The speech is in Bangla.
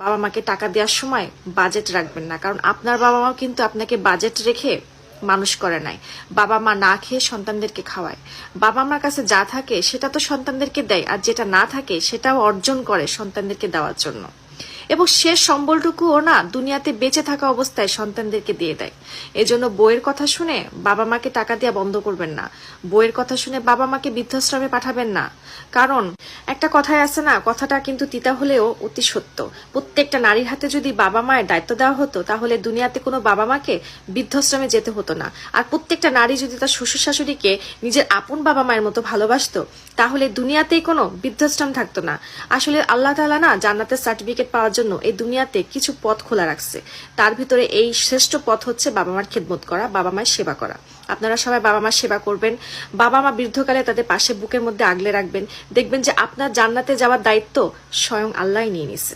বাবা মাকে টাকা দেওয়ার সময় বাজেট রাখবেন না, কারণ আপনার বাবা মাও কিন্তু আপনাকে বাজেট রেখে মানুষ করে নাই। বাবা মা না খেয়ে সন্তানদেরকে খাওয়ায়। বাবা মার কাছে যা থাকে সেটা তো সন্তানদেরকে দেয়, আর যেটা না থাকে সেটাও অর্জন করে সন্তানদেরকে দেওয়ার জন্য। এবং শেষ সম্বলটুকুও না দুনিয়াতে বেঁচে থাকা অবস্থায় সন্তানদেরকে দিয়ে দেয়। এজন্য বইয়ের কথা শুনে বাবা মাকে টাকা দেওয়া বন্ধ করবেন না। বইয়ের কথা শুনে বাবা মাকে বৃদ্ধাশ্রমে পাঠাবেন না। কারণ একটা কথায় আছে না, কথাটা কিন্তু তিতা হলেও অতি সত্য। প্রত্যেকটা নারীর হাতে যদি বাবা মায়ের দায়িত্ব দেওয়া হতো, তাহলে দুনিয়াতে কোনো বাবা মাকে বৃদ্ধাশ্রমে যেতে হতো না। আর প্রত্যেকটা নারী যদি তার শ্বশুর শাশুড়িকে নিজের আপন বাবা মায়ের মতো ভালোবাসতো, তাহলে দুনিয়াতেই কোনো বৃদ্ধাশ্রম থাকতো না। আসলে আল্লাহ তাআলা না জান্নাতের সার্টিফিকেট পাওয়ার জন্য এই দুনিয়াতে কিছু পথ খোলা রাখছে। তার ভিতরে এই শ্রেষ্ঠ পথ হচ্ছে বাবা মার খেদমত করা, বাবা মায়ের সেবা করা। আপনারা সবাই বাবা মার সেবা করবেন। বাবা মা বৃদ্ধকালে তাদের পাশে বুকের মধ্যে আগলে রাখবেন। দেখবেন যে আপনার জান্নাতে যাওয়ার দায়িত্ব স্বয়ং আল্লাহই নিয়ে নিছে।